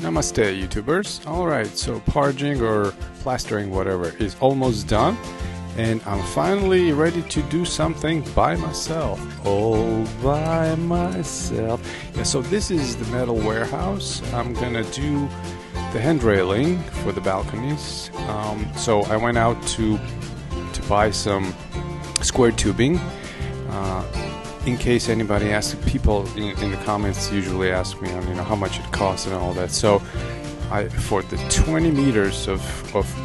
Namaste, YouTubers. Alright, so parging or plastering, whatever, is almost done. And I'm finally ready to do something by myself. All by myself. Yeah, so this is the metal warehouse. I'm gonna do the hand railing for the balconies. So I went out to buy some square tubing. In case anybody asks, people in the comments usually ask me on how much it costs and all that. So for the 20 meters of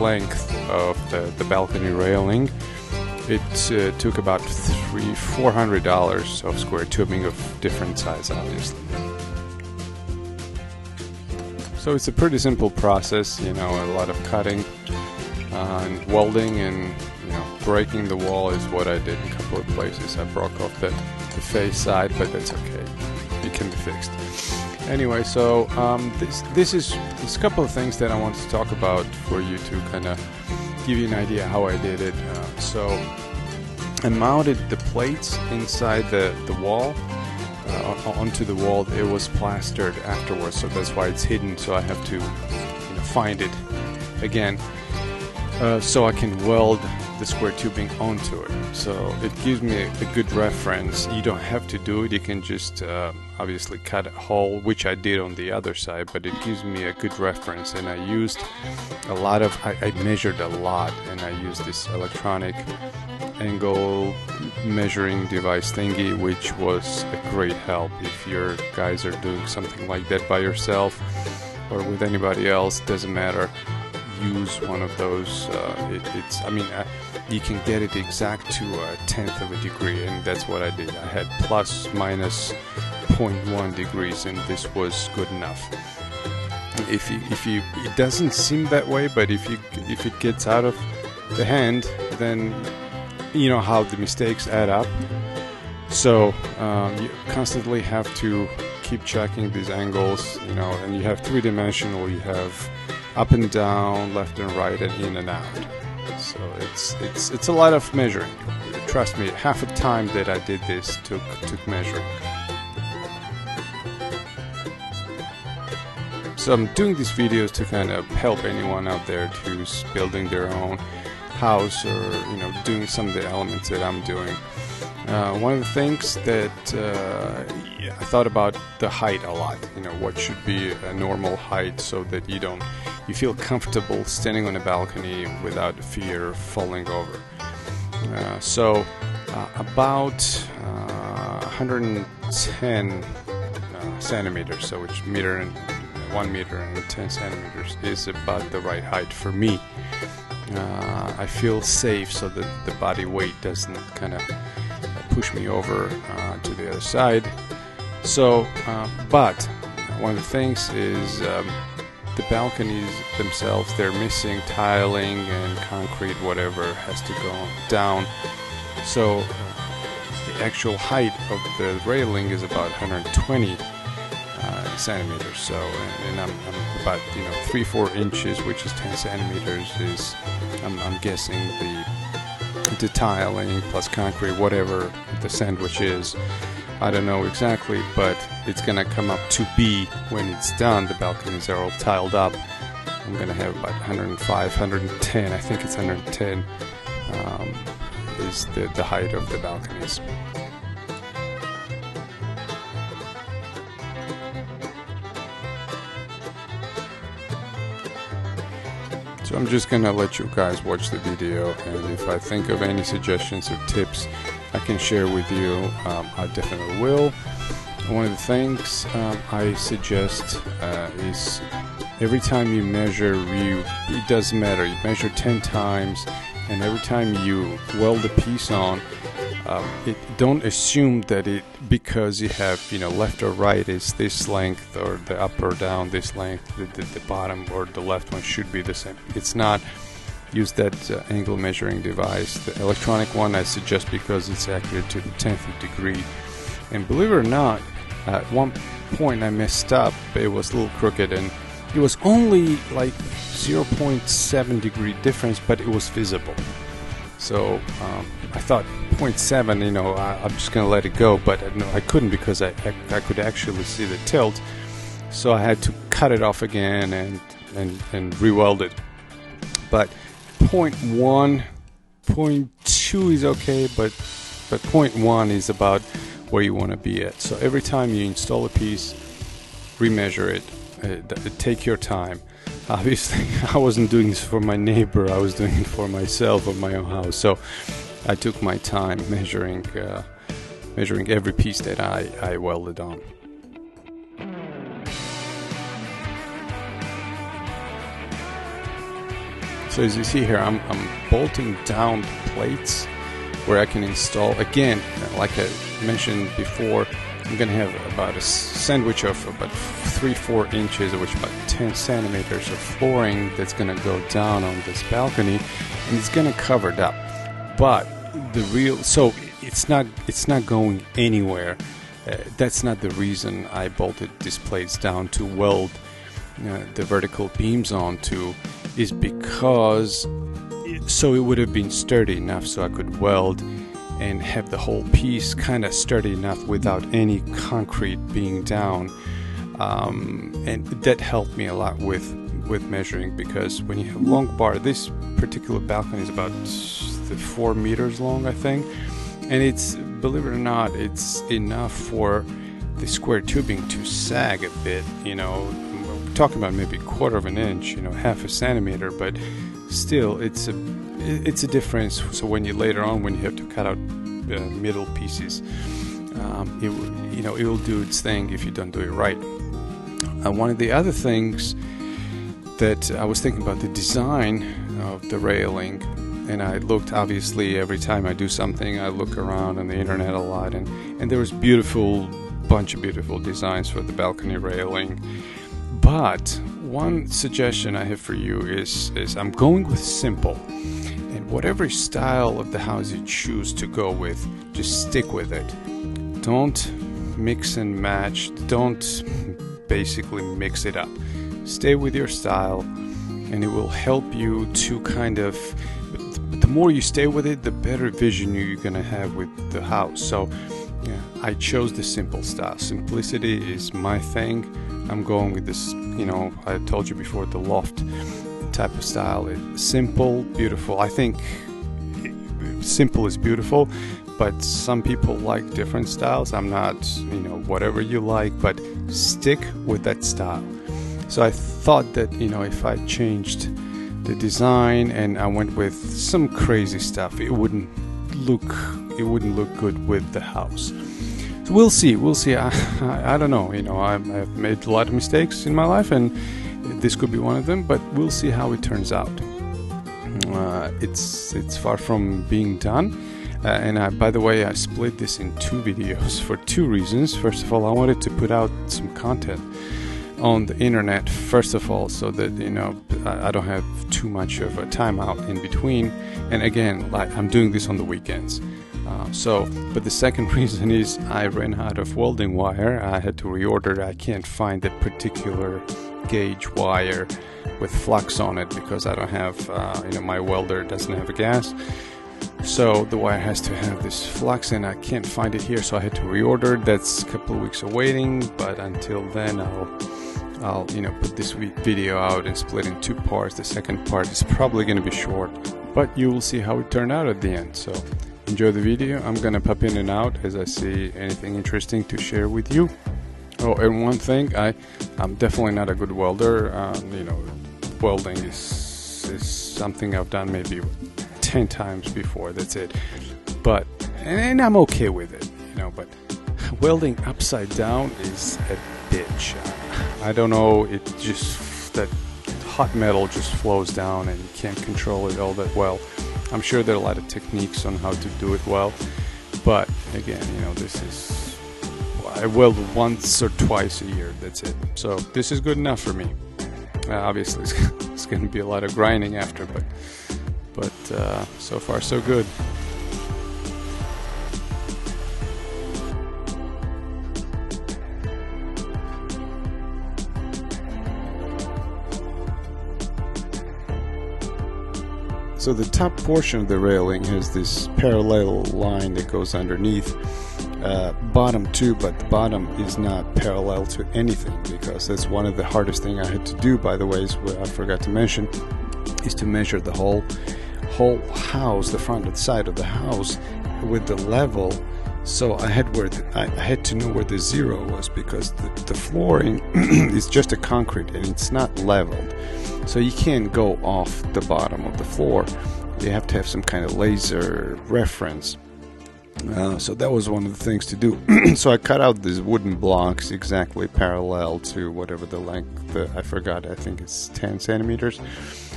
length of the balcony railing, it took about $400 of square tubing of different size, obviously. So it's a pretty simple process, a lot of cutting and welding and breaking the wall is what I did in a couple of places. I broke off the face side, but that's okay. It can be fixed. Anyway, so this is a couple of things that I wanted to talk about for you to kind of give you an idea how I did it. So I mounted the plates inside the wall onto the wall. It was plastered afterwards, so that's why it's hidden. So I have to find it again, so I can weld the square tubing onto it. So it gives me a good reference. You don't have to do it. You can just obviously cut a hole, which I did on the other side, but it gives me a good reference. And I used I measured a lot, and I used this electronic angle measuring device thingy, which was a great help if your guys are doing something like that by yourself or with anybody else. Doesn't matter. Use one of those. You can get it exact to a 1/10 of a degree, and that's what I did. I had plus minus 0.1 degrees, and this was good enough. It doesn't seem that way, but if it gets out of the hand, then you know how the mistakes add up. So you constantly have to keep checking these angles, and you have three-dimensional. You have up and down, left and right, and in and out. So it's a lot of measuring. Trust me, half the time that I did this took measuring. So I'm doing these videos to kind of help anyone out there who's building their own house or doing some of the elements that I'm doing. One of the things that I thought about the height a lot. What should be a normal height so that you feel comfortable standing on a balcony without fear of falling over. So about 110 centimeters, so which 1 meter and 10 centimeters is about the right height for me. I feel safe so that the body weight doesn't kind of push me over to the other side. So, but one of the things is the balconies themselves, they're missing tiling and concrete, whatever has to go down. So the actual height of the railing is about 120 centimeters. So, and I'm about 3-4 inches, which is 10 centimeters. Is I'm guessing the tiling plus concrete, whatever the sandwich is. I don't know exactly, but it's gonna come up to be when it's done. The balconies are all tiled up. I'm gonna have about 105, 110. I think it's 110 is the height of the balconies. So I'm just gonna let you guys watch the video, and if I think of any suggestions or tips I can share with you, I definitely will. One of the things I suggest is every time you measure, it doesn't matter, you measure 10 times, and every time you weld a piece on, don't assume that because you have left or right is this length, or the up or down this length, the bottom or the left one should be the same. It's not. Use that angle measuring device. The electronic one I suggest because it's accurate to the 10th degree. And believe it or not, at one point I messed up. It was a little crooked, and it was only like 0.7 degree difference, but it was visible. So I thought 0.7, I'm just gonna let it go, but no, I couldn't, because I could actually see the tilt. So I had to cut it off again and re-weld it. But point 1, point 2 is okay, but point 1 is about where you want to be at. So every time you install a piece, remeasure it, take your time. Obviously, I wasn't doing this for my neighbor, I was doing it for myself or my own house. So I took my time measuring every piece that I welded on. So as you see here, I'm bolting down plates where I can install, again, like I mentioned before, I'm going to have about a sandwich of about 3-4 inches, which is about 10 centimeters of flooring that's going to go down on this balcony, and it's going to cover it up. But so it's not going anywhere. That's not the reason I bolted these plates down to weld the vertical beams onto, is because so it would have been sturdy enough so I could weld and have the whole piece kind of sturdy enough without any concrete being down, and that helped me a lot with measuring, because when you have long bar, this particular balcony is about 4 meters long, I think, and it's, believe it or not, it's enough for the square tubing to sag a bit. We're talking about maybe 1/4 of an inch, half a centimeter, but still it's a difference. So when you later on, when you have to cut out middle pieces, it will do its thing if you don't do it right. One of the other things that I was thinking about, the design of the railing, and I looked, obviously every time I do something I look around on the internet a lot, and there was bunch of beautiful designs for the balcony railing. But one suggestion I have for you is I'm going with simple. And whatever style of the house you choose to go with, just stick with it. Don't mix and match. Don't basically mix it up. Stay with your style, and it will help you to kind of, the more you stay with it, the better vision you're going to have with the house. So yeah, I chose the simple style. Simplicity is my thing. I'm going with this, I told you before, the loft type of style. It's simple, beautiful. I think simple is beautiful, but some people like different styles. I'm not, whatever you like, but stick with that style. So I thought that, if I changed the design and I went with some crazy stuff, it wouldn't look good with the house. So we'll see. I don't know. I've made a lot of mistakes in my life, and this could be one of them. But we'll see how it turns out. It's far from being done. By the way, I split this in 2 videos for 2 reasons. First of all, I wanted to put out some content on the internet, first of all, so that I don't have too much of a timeout in between. And again, I'm doing this on the weekends. But the second reason is I ran out of welding wire. I had to reorder. I can't find that particular gauge wire with flux on it because I don't have, my welder doesn't have a gas. So the wire has to have this flux, and I can't find it here. So I had to reorder. That's a couple of weeks of waiting. But until then, I'll put this video out and split in 2 parts. The second part is probably going to be short, but you will see how it turned out at the end. So enjoy the video. I'm gonna pop in and out as I see anything interesting to share with you. Oh, and one thing, I'm definitely not a good welder. Welding is something I've done maybe 10 times before. That's it. But and I'm okay with it, But welding upside down is a bitch. I don't know. It just, that hot metal just flows down, and you can't control it all that well. I'm sure there are a lot of techniques on how to do it well, but again, I weld once or twice a year. That's it. So this is good enough for me. Obviously, it's going to be a lot of grinding after, but so far so good. So the top portion of the railing has this parallel line that goes underneath. bottom too, but the bottom is not parallel to anything, because that's one of the hardest thing I had to do, by the way, is what I forgot to mention, is to measure the whole house, the front and side of the house with the level. So I had to know where the zero was, because the flooring is just a concrete and it's not leveled, so you can't go off the bottom of the floor. You have to have some kind of laser reference. So that was one of the things to do. So I cut out these wooden blocks exactly parallel to whatever the length, I forgot, I think it's 10 centimeters.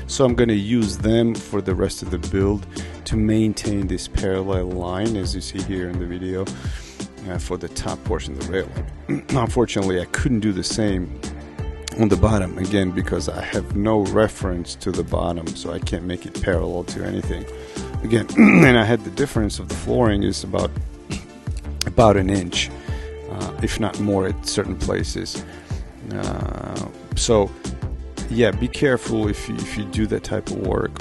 So I'm going to use them for the rest of the build to maintain this parallel line, as you see here in the video, for the top portion of the railing. Unfortunately, I couldn't do the same on the bottom, again, because I have no reference to the bottom, so I can't make it parallel to anything. Again, and I had the difference of the flooring is about an inch, if not more at certain places. So yeah, be careful if you do that type of work.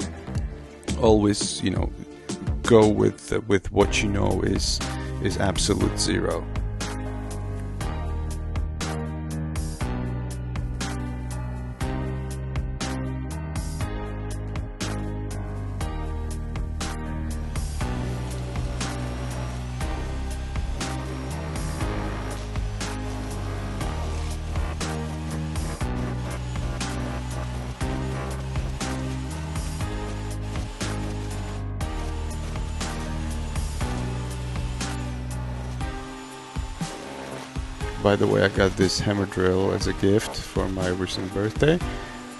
Always, go with what you know is absolute zero. By the way, I got this hammer drill as a gift for my recent birthday,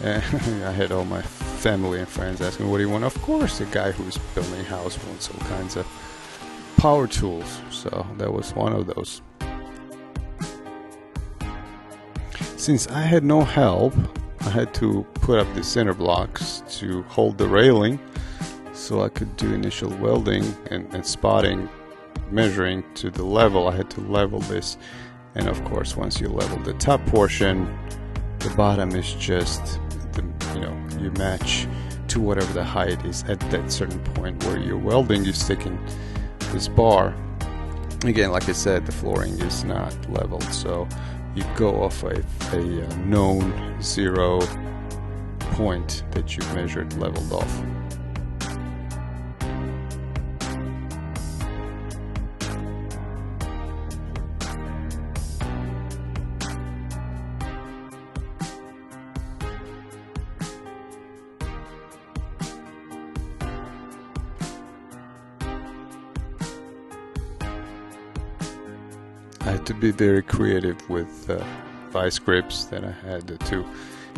and I had all my family and friends asking, what do you want? Of course, a guy who's building a house wants all kinds of power tools, so that was one of those. Since I had no help, I had to put up the center blocks to hold the railing so I could do initial welding and spotting, measuring to the level. I had to level this. And of course, once you level the top portion, the bottom is just, you match to whatever the height is at that certain point where you're welding. You're sticking this bar. Again, like I said, the flooring is not leveled, so you go off a known zero point that you've measured, leveled off. I had to be very creative with vice grips that I had to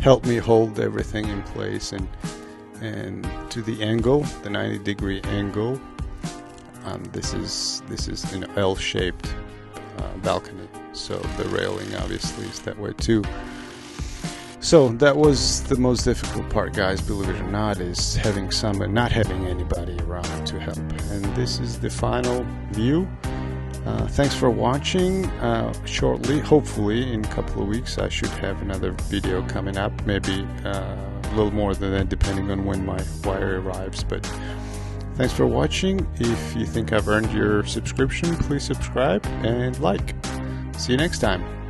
help me hold everything in place, and to the angle, the 90-degree angle. This is an L-shaped balcony, so the railing obviously is that way too. So that was the most difficult part, guys, believe it or not, is not having anybody around to help. And this is the final view. Thanks for watching. Shortly, hopefully in a couple of weeks, I should have another video coming up, maybe a little more than that depending on when my wire arrives. But thanks for watching. If you think I've earned your subscription, please subscribe and like. See you next time.